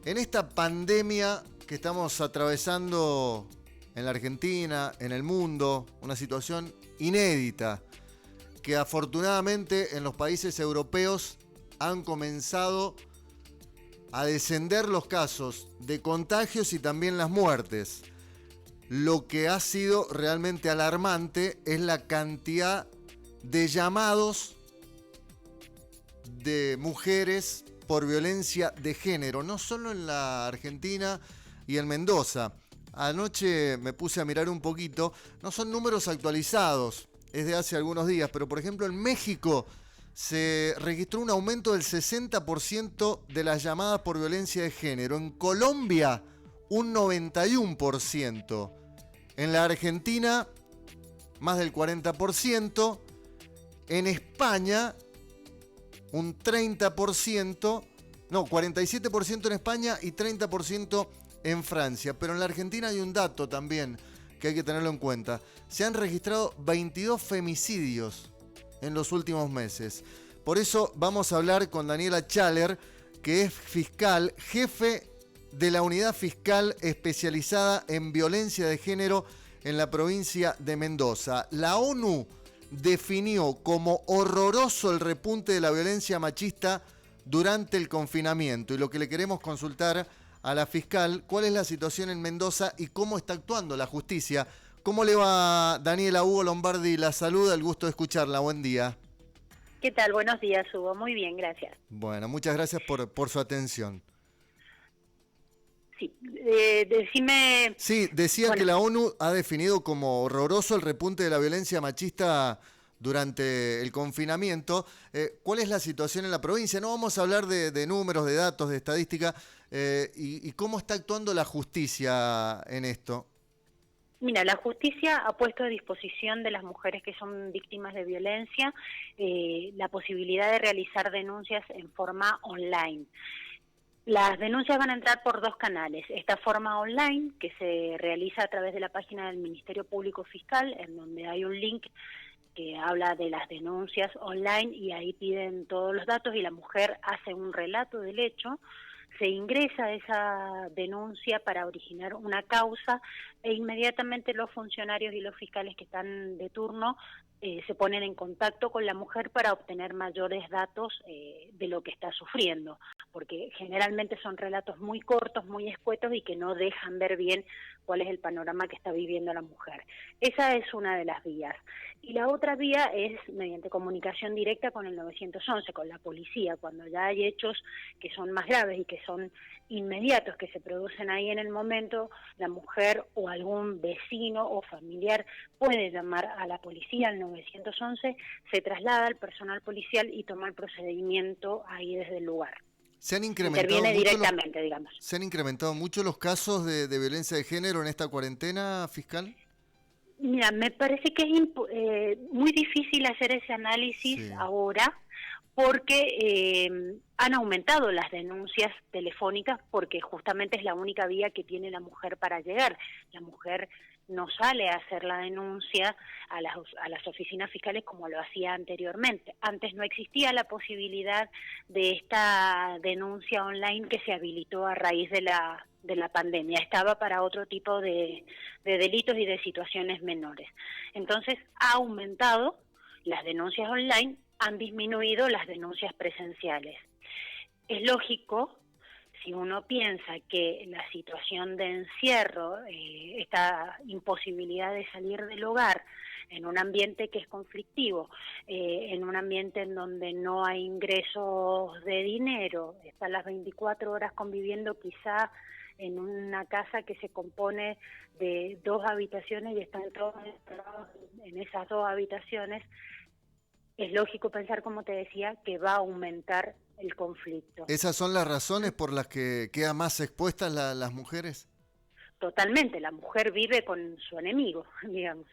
En esta pandemia que estamos atravesando en la Argentina, en el mundo, una situación inédita, que afortunadamente en los países europeos han comenzado a descender los casos de contagios y también las muertes. Lo que ha sido realmente alarmante es la cantidad de llamados de mujeres por violencia de género, no solo en la Argentina y en Mendoza. Anoche me puse a mirar un poquito, no son números actualizados, es de hace algunos días, pero por ejemplo en México se registró un aumento del 60% de las llamadas por violencia de género. En Colombia, un 91%. En la Argentina, más del 40%. En España, un 30%. No, 47% en España y 30% en Francia. Pero en la Argentina hay un dato también que hay que tenerlo en cuenta. Se han registrado 22 femicidios en los últimos meses. Por eso vamos a hablar con Daniela Chaler, que es fiscal, jefe de la unidad fiscal especializada en violencia de género en la provincia de Mendoza. La ONU definió como horroroso el repunte de la violencia machista durante el confinamiento. Y lo que le queremos consultar a la fiscal, ¿cuál es la situación en Mendoza y cómo está actuando la justicia? ¿Cómo le va, Daniela? Hugo Lombardi la saluda, el gusto de escucharla. Buen día. ¿Qué tal? Buenos días, Hugo. Muy bien, gracias. Bueno, muchas gracias por su atención. Sí, decime... Sí, decía Bueno, que la ONU ha definido como horroroso el repunte de la violencia machista durante el confinamiento. ¿Cuál es la situación en la provincia? No vamos a hablar de números, de datos, de estadística, y cómo está actuando la justicia en esto. mira, la justicia ha puesto a disposición de las mujeres que son víctimas de violencia la posibilidad de realizar denuncias en forma online. Las denuncias van a entrar por dos canales. Esta forma online, que se realiza a través de la página del Ministerio Público Fiscal, en donde hay un link que habla de las denuncias online y ahí piden todos los datos y la mujer hace un relato del hecho. Se ingresa esa denuncia para originar una causa e inmediatamente los funcionarios y los fiscales que están de turno se ponen en contacto con la mujer para obtener mayores datos de lo que está sufriendo, porque generalmente son relatos muy cortos, muy escuetos y que no dejan ver bien cuál es el panorama que está viviendo la mujer. Esa es una de las vías. Y la otra vía es mediante comunicación directa con el 911, con la policía, cuando ya hay hechos que son más graves y que son inmediatos, que se producen ahí en el momento, la mujer o algún vecino o familiar puede llamar a la policía, al 911, se traslada al personal policial y toma el procedimiento ahí desde el lugar. ¿Se han incrementado Interviene mucho directamente, digamos. ¿Se han incrementado mucho los casos de violencia de género en esta cuarentena, fiscal? Mira, me parece que es muy difícil hacer ese análisis Sí. ahora porque han aumentado las denuncias telefónicas porque justamente es la única vía que tiene la mujer para llegar. La mujer no sale a hacer la denuncia a las oficinas fiscales como lo hacía anteriormente. Antes no existía la posibilidad de esta denuncia online que se habilitó a raíz de la pandemia. Estaba para otro tipo de delitos y de situaciones menores. Entonces ha aumentado las denuncias online, han disminuido las denuncias presenciales. Es lógico, si uno piensa que la situación de encierro, esta imposibilidad de salir del hogar en un ambiente que es conflictivo, en un ambiente en donde no hay ingresos de dinero, están las 24 horas conviviendo quizá en una casa que se compone de 2 habitaciones y están todos encerrados en esas 2 habitaciones, es lógico pensar, como te decía, que va a aumentar el conflicto. ¿Esas son las razones por las que quedan más expuestas las mujeres? Totalmente, la mujer vive con su enemigo, digamos.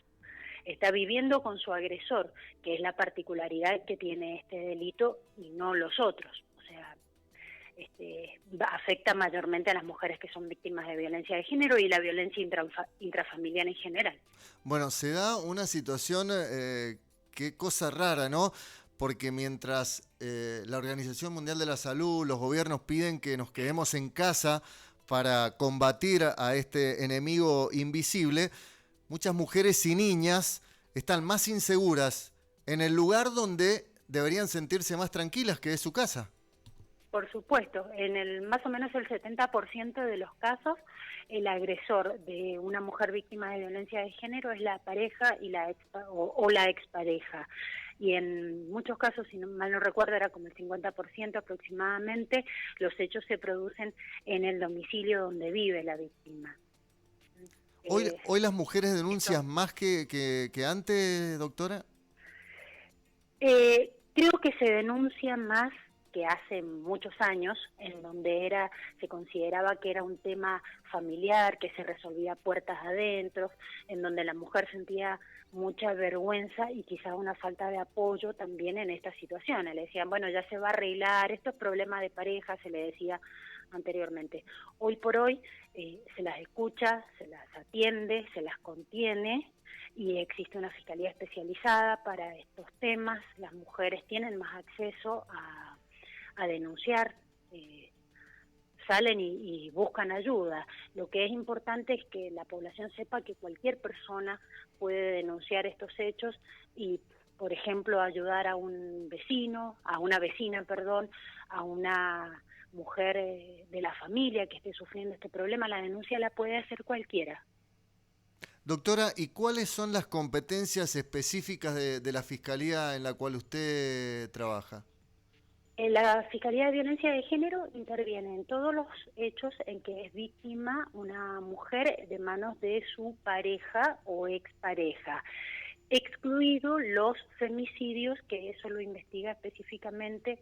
Está viviendo con su agresor, que es la particularidad que tiene este delito y no los otros. O sea, afecta mayormente a las mujeres que son víctimas de violencia de género y la violencia intrafamiliar en general. Bueno, se da una situación, qué cosa rara, ¿no? porque mientras la Organización Mundial de la Salud, los gobiernos piden que nos quedemos en casa para combatir a este enemigo invisible, muchas mujeres y niñas están más inseguras en el lugar donde deberían sentirse más tranquilas, que es su casa. Por supuesto, en el más o menos el 70% de los casos, el agresor de una mujer víctima de violencia de género es la pareja y o la expareja. Y en muchos casos, si no, mal no recuerdo, era como el 50% aproximadamente, los hechos se producen en el domicilio donde vive la víctima. Hoy las mujeres Esto, denuncian más que antes, doctora. Creo que se denuncia más que hace muchos años, en donde se consideraba que era un tema familiar, que se resolvía puertas adentro, en donde la mujer sentía mucha vergüenza y quizás una falta de apoyo también en estas situaciones. Le decían, bueno, ya se va a arreglar, esto es problema de pareja, se le decía anteriormente. Hoy por hoy se las escucha, se las atiende, se las contiene, y existe una fiscalía especializada para estos temas. Las mujeres tienen más acceso a denunciar, salen y buscan ayuda. Lo que es importante es que la población sepa que cualquier persona puede denunciar estos hechos y, por ejemplo, ayudar a un vecino, a una vecina, perdón, a una mujer de la familia que esté sufriendo este problema. La denuncia la puede hacer cualquiera. Doctora, ¿y cuáles son las competencias específicas de la fiscalía en la cual usted trabaja? La Fiscalía de Violencia de Género interviene en todos los hechos en que es víctima una mujer de manos de su pareja o expareja, excluido los femicidios, que eso lo investiga específicamente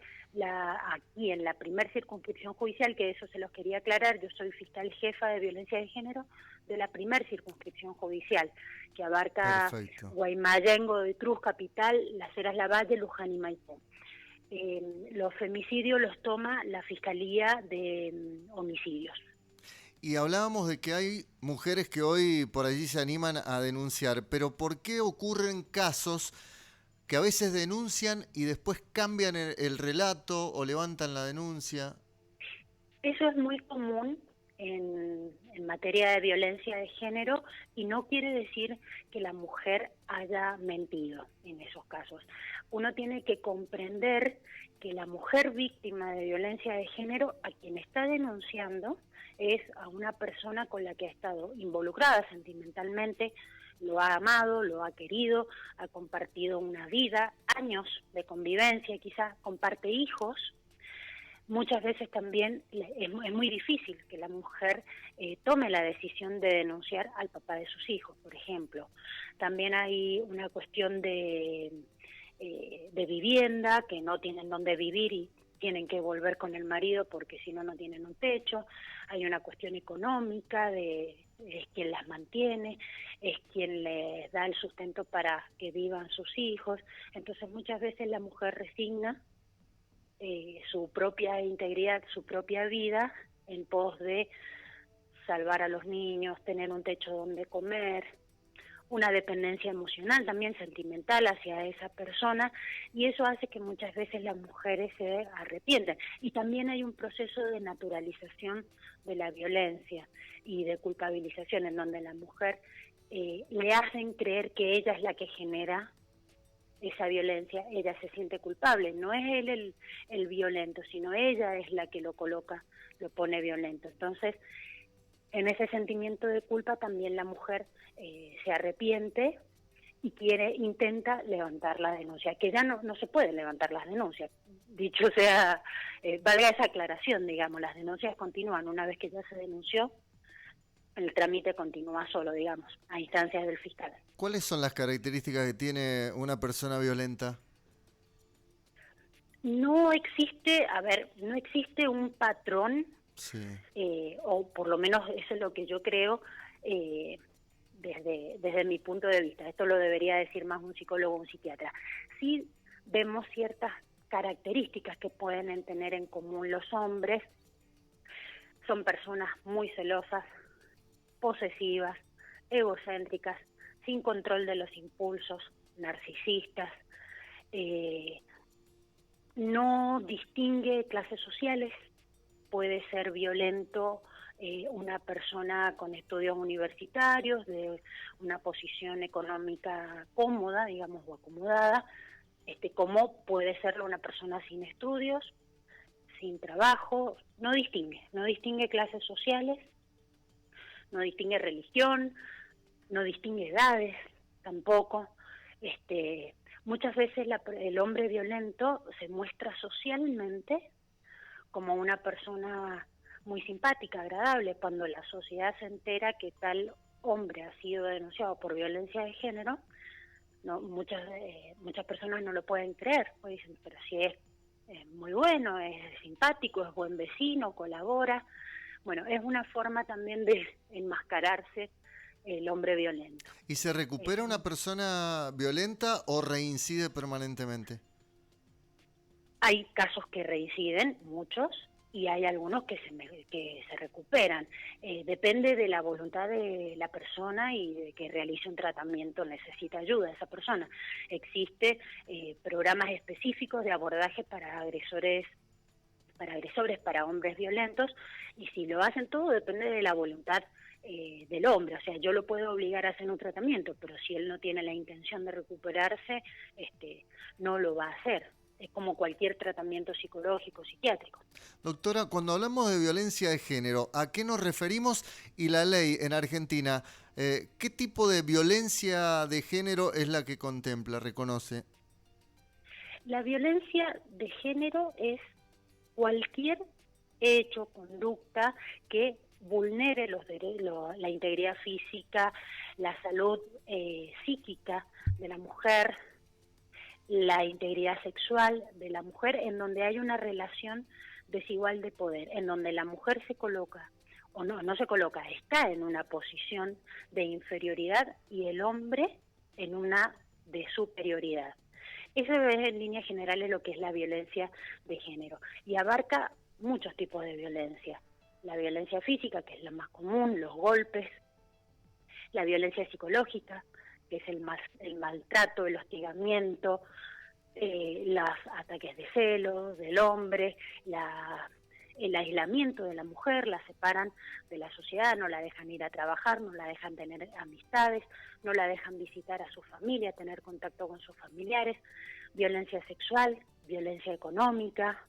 aquí en la primer circunscripción judicial, que eso se los quería aclarar. Yo soy fiscal jefa de violencia de género de la primer circunscripción judicial, que abarca Perfecto. Guaymallén, Godoy Cruz, Capital, Las Heras Lavalle, Luján y Maipú. Los femicidios los toma la Fiscalía de Homicidios. Y hablábamos de que hay mujeres que hoy por allí se animan a denunciar, pero ¿por qué ocurren casos que a veces denuncian y después cambian el relato o levantan la denuncia? Eso es muy común en materia de violencia de género y no quiere decir que la mujer haya mentido en esos casos. Uno tiene que comprender que la mujer víctima de violencia de género, a quien está denunciando, es a una persona con la que ha estado involucrada sentimentalmente, lo ha amado, lo ha querido, ha compartido una vida, años de convivencia, quizás comparte hijos. Muchas veces también es muy difícil que la mujer tome la decisión de denunciar al papá de sus hijos, por ejemplo. También hay una cuestión de vivienda, que no tienen dónde vivir y tienen que volver con el marido porque si no, no tienen un techo. Hay una cuestión económica, es quien las mantiene, es quien les da el sustento para que vivan sus hijos. Entonces muchas veces la mujer resigna su propia integridad, su propia vida, en pos de salvar a los niños, tener un techo donde comer, una dependencia emocional, también sentimental hacia esa persona, y eso hace que muchas veces las mujeres se arrepienten. Y también hay un proceso de naturalización de la violencia y de culpabilización, en donde la mujer le hacen creer que ella es la que genera esa violencia, ella se siente culpable, no es él el violento, sino ella es la que lo coloca, lo pone violento. Entonces, en ese sentimiento de culpa también la mujer se arrepiente y intenta levantar la denuncia, que ya no se pueden levantar las denuncias. Dicho sea, valga esa aclaración, digamos, las denuncias continúan. Una vez que ya se denunció, el trámite continúa solo, digamos, a instancias del fiscal. ¿Cuáles son las características que tiene una persona violenta? No existe un patrón, Sí. o por lo menos eso es lo que yo creo desde mi punto de vista. Esto lo debería decir más un psicólogo o un psiquiatra. Sí vemos ciertas características que pueden tener en común los hombres. Son personas muy celosas, posesivas, egocéntricas, sin control de los impulsos, narcisistas, no distingue clases sociales. Puede ser violento una persona con estudios universitarios, de una posición económica cómoda, digamos, o acomodada, como puede serlo una persona sin estudios, sin trabajo. No distingue clases sociales, no distingue religión, no distingue edades tampoco. Muchas veces el hombre violento se muestra socialmente como una persona muy simpática, agradable. Cuando la sociedad se entera que tal hombre ha sido denunciado por violencia de género, no, muchas personas no lo pueden creer, pues dicen, pero si es muy bueno, es simpático, es buen vecino, colabora. Bueno, es una forma también de enmascararse el hombre violento. ¿Y se recupera una persona violenta o reincide permanentemente? Hay casos que reinciden, muchos, y hay algunos que se recuperan. Depende de la voluntad de la persona y de que realice un tratamiento, necesita ayuda esa persona. Existe programas específicos de abordaje para agresores, para hombres violentos, y si lo hacen, todo depende de la voluntad del hombre. O sea, yo lo puedo obligar a hacer un tratamiento, pero si él no tiene la intención de recuperarse, no lo va a hacer. Es como cualquier tratamiento psicológico, psiquiátrico. Doctora, cuando hablamos de violencia de género, ¿a qué nos referimos? Y la ley en Argentina, ¿qué tipo de violencia de género es la que contempla, reconoce? La violencia de género es cualquier hecho, conducta que vulnere la integridad física, la salud psíquica de la mujer, la integridad sexual de la mujer, en donde hay una relación desigual de poder, en donde la mujer se coloca, o no se coloca, está en una posición de inferioridad y el hombre en una de superioridad. Eso es en líneas generales lo que es la violencia de género y abarca muchos tipos de violencia. La violencia física, que es la más común, los golpes, la violencia psicológica, que es el maltrato, el hostigamiento, los ataques de celos del hombre, el aislamiento de la mujer, la separan de la sociedad, no la dejan ir a trabajar, no la dejan tener amistades, no la dejan visitar a su familia, tener contacto con sus familiares, violencia sexual, violencia económica,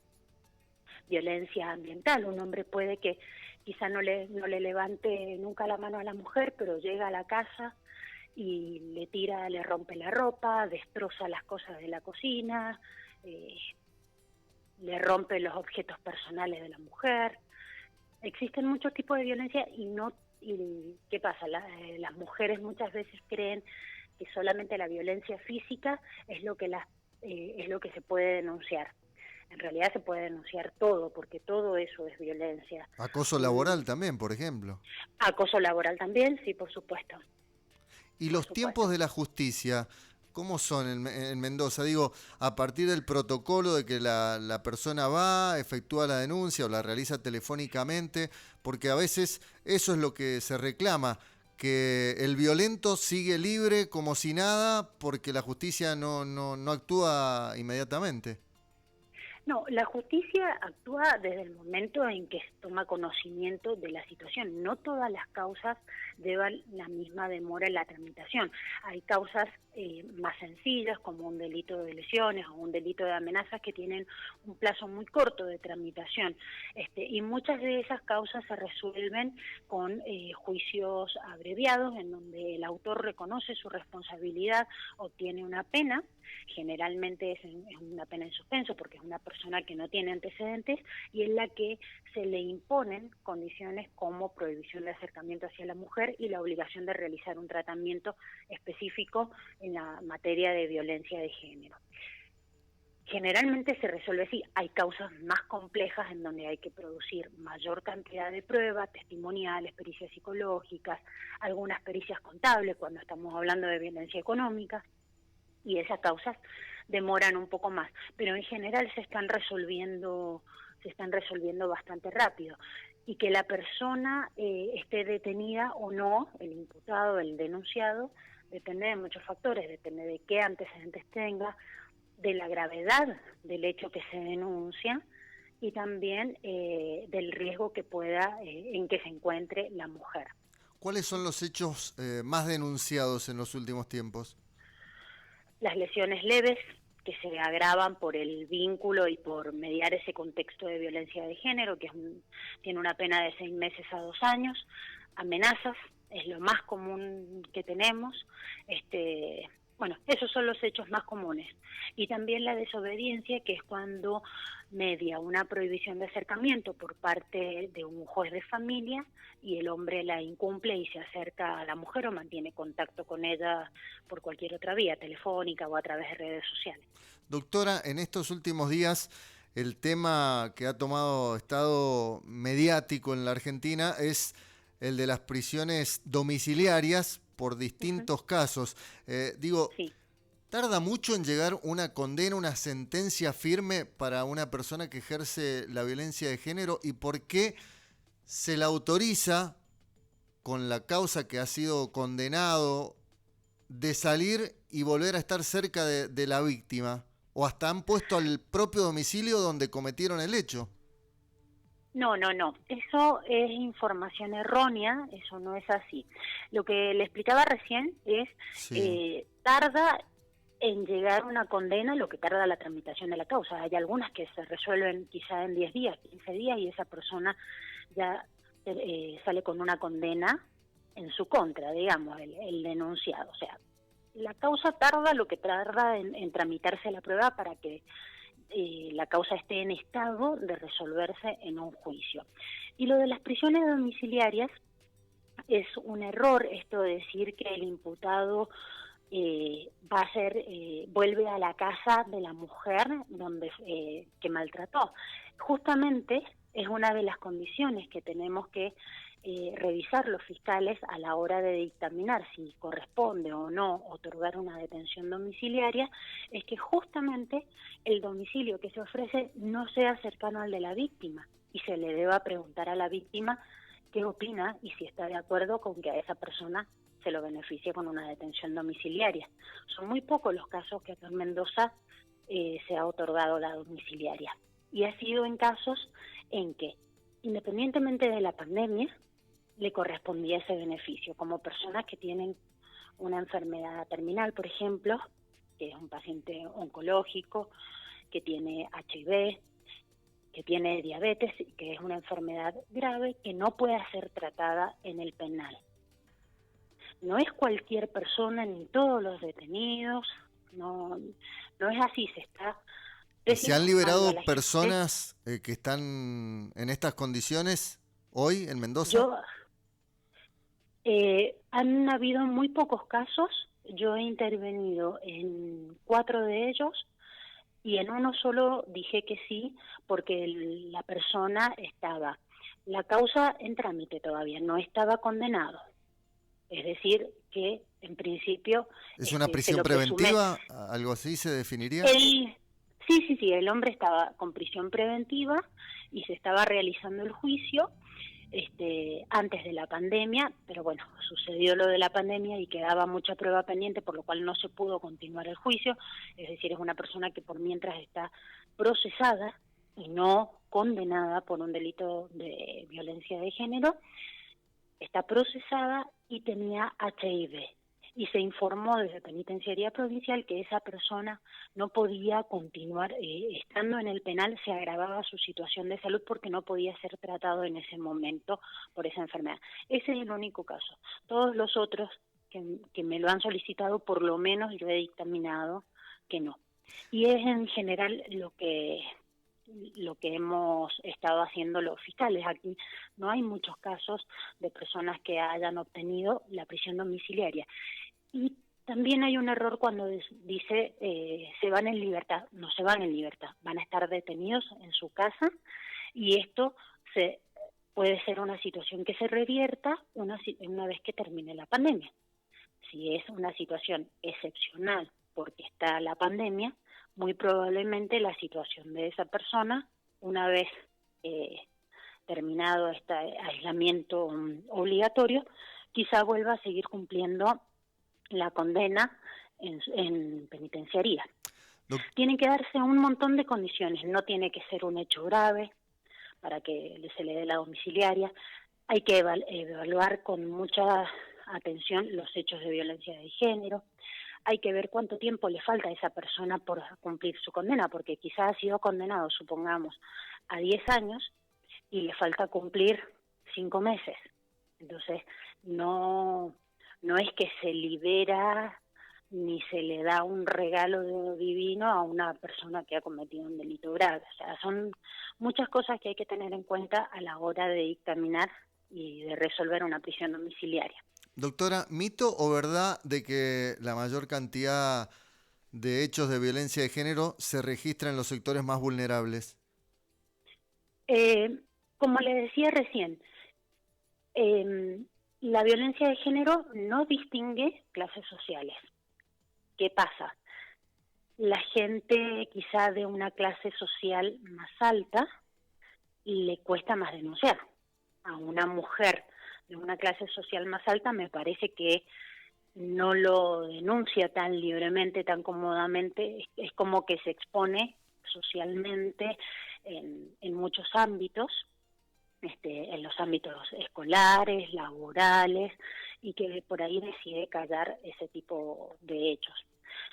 violencia ambiental. Un hombre puede que quizá no le levante nunca la mano a la mujer, pero llega a la casa y le rompe la ropa, destroza las cosas de la cocina, le rompe los objetos personales de la mujer. Existen muchos tipos de violencia y ¿qué pasa? Las mujeres muchas veces creen que solamente la violencia física es lo que se puede denunciar. En realidad se puede denunciar todo, porque todo eso es violencia. Acoso laboral también, por ejemplo. Acoso laboral también, sí, por supuesto. ¿Y los tiempos de la justicia, cómo son en Mendoza? Digo, a partir del protocolo de que la persona va, efectúa la denuncia o la realiza telefónicamente, porque a veces eso es lo que se reclama, que el violento sigue libre como si nada porque la justicia no actúa inmediatamente. No, la justicia actúa desde el momento en que toma conocimiento de la situación. No todas las causas llevan la misma demora en la tramitación. Hay causas más sencillas, como un delito de lesiones o un delito de amenazas, que tienen un plazo muy corto de tramitación. Y muchas de esas causas se resuelven con juicios abreviados, en donde el autor reconoce su responsabilidad, obtiene una pena. Generalmente es una pena en suspenso, porque es una persona que no tiene antecedentes y en la que se le imponen condiciones como prohibición de acercamiento hacia la mujer y la obligación de realizar un tratamiento específico en la materia de violencia de género. Generalmente se resuelve así. Hay causas más complejas en donde hay que producir mayor cantidad de pruebas, testimoniales, pericias psicológicas, algunas pericias contables cuando estamos hablando de violencia económica, y esas causas demoran un poco más, pero en general se están resolviendo bastante rápido. Y que la persona esté detenida o no, el imputado, el denunciado, depende de muchos factores, depende de qué antecedentes tenga, de la gravedad del hecho que se denuncia y también del riesgo que pueda en que se encuentre la mujer. ¿Cuáles son los hechos más denunciados en los últimos tiempos? Las lesiones leves, que se agravan por el vínculo y por mediar ese contexto de violencia de género, que tiene una pena de 6 meses a 2 años. Amenazas es lo más común que tenemos. Bueno, esos son los hechos más comunes. Y también la desobediencia, que es cuando media una prohibición de acercamiento por parte de un juez de familia y el hombre la incumple y se acerca a la mujer o mantiene contacto con ella por cualquier otra vía, telefónica o a través de redes sociales. Doctora, en estos últimos días el tema que ha tomado estado mediático en la Argentina es el de las prisiones domiciliarias por distintos casos. Sí. ¿Tarda mucho en llegar una condena, una sentencia firme para una persona que ejerce la violencia de género? ¿Y por qué se la autoriza con la causa que ha sido condenado de salir y volver a estar cerca de la víctima? ¿O hasta han puesto al propio domicilio donde cometieron el hecho? No. Eso es información errónea, eso no es así. Lo que le explicaba recién es, Sí. tarda en llegar una condena, lo que tarda la tramitación de la causa. Hay algunas que se resuelven quizá en 10 días, 15 días, y esa persona ya sale con una condena en su contra, digamos, el denunciado. O sea, la causa tarda lo que tarda en tramitarse la prueba para que la causa esté en estado de resolverse en un juicio. Y lo de las prisiones domiciliarias es un error, esto de decir que el imputado va a ser vuelve a la casa de la mujer donde que maltrató. Justamente es una de las condiciones que tenemos que revisar los fiscales a la hora de dictaminar si corresponde o no otorgar una detención domiciliaria, es que justamente el domicilio que se ofrece no sea cercano al de la víctima y se le deba preguntar a la víctima qué opina y si está de acuerdo con que a esa persona se lo beneficie con una detención domiciliaria. Son muy pocos los casos que acá en Mendoza se ha otorgado la domiciliaria. Y ha sido en casos en que, independientemente de la pandemia, le correspondía ese beneficio, como personas que tienen una enfermedad terminal, por ejemplo, que es un paciente oncológico, que tiene HIV, que tiene diabetes, que es una enfermedad grave que no puede ser tratada en el penal. No es cualquier persona ni todos los detenidos, no es así, se está ¿Y se han presionando a liberado la gente. personas que están en estas condiciones hoy en Mendoza? Yo Han habido muy pocos casos, yo he intervenido en 4 de ellos y en uno solo dije que sí porque la persona estaba, la causa en trámite todavía, no estaba condenado. Es decir, que en principio ¿Es una se prisión lo presume. preventiva? ¿Algo así se definiría? El, sí, el hombre estaba con prisión preventiva y se estaba realizando el juicio antes de la pandemia, pero bueno, sucedió lo de la pandemia y quedaba mucha prueba pendiente, por lo cual no se pudo continuar el juicio. Es decir, es una persona que por mientras está procesada y no condenada por un delito de violencia de género, está procesada y tenía HIV. Y se informó desde Penitenciaría Provincial que esa persona no podía continuar estando en el penal, se agravaba su situación de salud porque no podía ser tratado en ese momento por esa enfermedad. Ese es el único caso. Todos los otros que me lo han solicitado, por lo menos yo he dictaminado que no. Y es en general lo que hemos estado haciendo los fiscales. Aquí no hay muchos casos de personas que hayan obtenido la prisión domiciliaria. Y también hay un error cuando dice se van en libertad. No se van en libertad, van a estar detenidos en su casa y esto puede ser una situación que se revierta una vez que termine la pandemia. Si es una situación excepcional porque está la pandemia, muy probablemente la situación de esa persona, una vez terminado este aislamiento obligatorio, quizá vuelva a seguir cumpliendo la condena en penitenciaría. Doc- Tienen que darse un montón de condiciones, no tiene que ser un hecho grave para que se le dé la domiciliaria, hay que evaluar con mucha atención los hechos de violencia de género, hay que ver cuánto tiempo le falta a esa persona por cumplir su condena, porque quizás ha sido condenado, supongamos, a 10 años y le falta cumplir 5 meses. Entonces, no es que se libera ni se le da un regalo divino a una persona que ha cometido un delito grave. O sea, son muchas cosas que hay que tener en cuenta a la hora de dictaminar y de resolver una prisión domiciliaria. Doctora, ¿mito o verdad de que la mayor cantidad de hechos de violencia de género se registra en los sectores más vulnerables? Eh, Como le decía recién, la violencia de género no distingue clases sociales. ¿Qué pasa? La gente quizá de una clase social más alta le cuesta más denunciar. A una mujer de una clase social más alta me parece que no lo denuncia tan libremente, tan cómodamente, es como que se expone socialmente en muchos ámbitos, en los ámbitos escolares, laborales, y que por ahí decide callar ese tipo de hechos.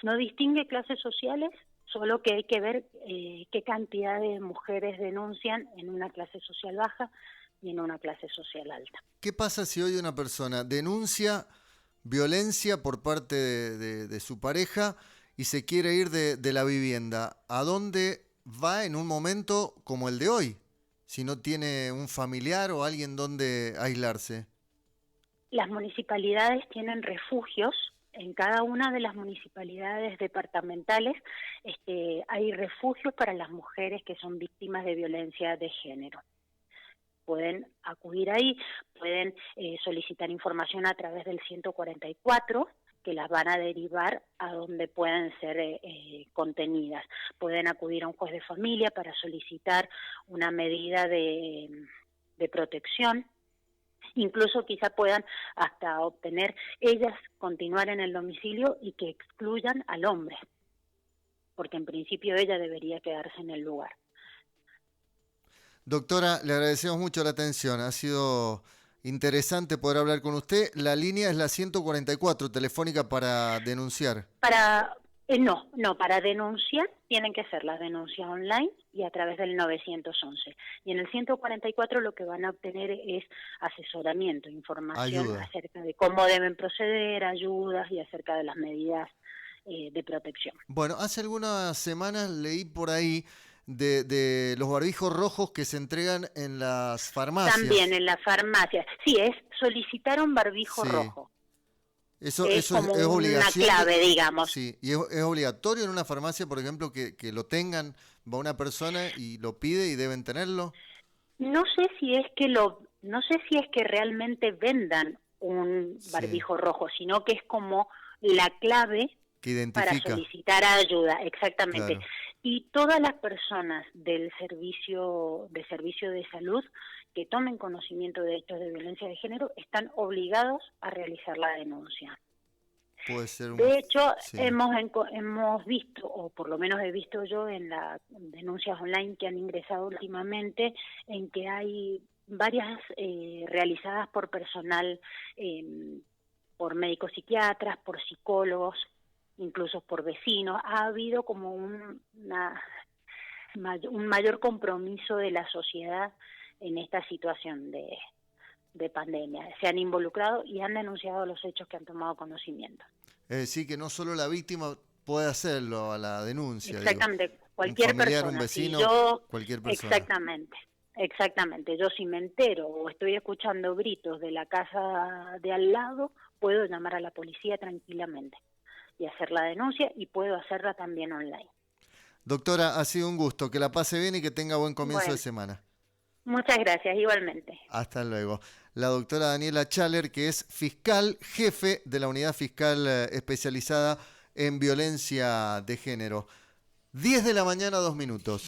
No distingue clases sociales, solo que hay que ver qué cantidad de mujeres denuncian en una clase social baja y en una clase social alta. ¿Qué pasa si hoy una persona denuncia violencia por parte de su pareja y se quiere ir de la vivienda? ¿A dónde va en un momento como el de hoy? Si no tiene un familiar o alguien donde aislarse. Las municipalidades tienen refugios. En cada una de las municipalidades departamentales hay refugios para las mujeres que son víctimas de violencia de género. Pueden acudir ahí, pueden solicitar información a través del 144, que las van a derivar a donde puedan ser contenidas. Pueden acudir a un juez de familia para solicitar una medida de protección. Incluso quizá puedan hasta obtener ellas continuar en el domicilio y que excluyan al hombre, porque en principio ella debería quedarse en el lugar. Doctora, le agradecemos mucho la atención. Ha sido interesante poder hablar con usted. La línea es la 144, telefónica para denunciar. Para denunciar tienen que hacer la denuncia online y a través del 911. Y en el 144 lo que van a obtener es asesoramiento, información Ayuda. acerca de cómo deben proceder, ayudas y acerca de las medidas de protección. Bueno, hace algunas semanas leí por ahí de los barbijos rojos que se entregan en las También farmacias. en la farmacia. Sí, es solicitar un barbijo Sí. rojo. Eso, Es eso como es una obligación clave, digamos. sí, y es obligatorio en una farmacia, por ejemplo, que lo tengan, va una persona y lo pide y deben tenerlo. No sé si es que no sé si es que realmente vendan un Sí, barbijo rojo, sino que es como la clave que para identifica, solicitar ayuda, exactamente. claro. Y todas las personas del servicio de salud que tomen conocimiento de hechos de violencia de género están obligados a realizar la denuncia. Puede ser un... De hecho, Sí, hemos visto, o por lo menos he visto yo en las denuncias online que han ingresado últimamente, en que hay varias realizadas por personal, por médicos psiquiatras, por psicólogos, incluso por vecinos. Ha habido como un mayor compromiso de la sociedad en esta situación de pandemia. Se han involucrado y han denunciado los hechos que han tomado conocimiento. es decir, que no solo la víctima puede hacerlo a la denuncia, digo. Exactamente, Un cualquier familiar, un persona. Si vecino, yo, cualquier persona. exactamente, exactamente, yo si me entero o estoy escuchando gritos de la casa de al lado, puedo llamar a la policía tranquilamente y hacer la denuncia y puedo hacerla también online. Doctora, ha sido un gusto. Que la pase bien y que tenga buen comienzo de Bueno, semana. muchas gracias, igualmente. Hasta luego. La doctora Daniela Chaler, que es fiscal jefe de la unidad fiscal especializada en violencia de género. 10 de la mañana, 2 minutos.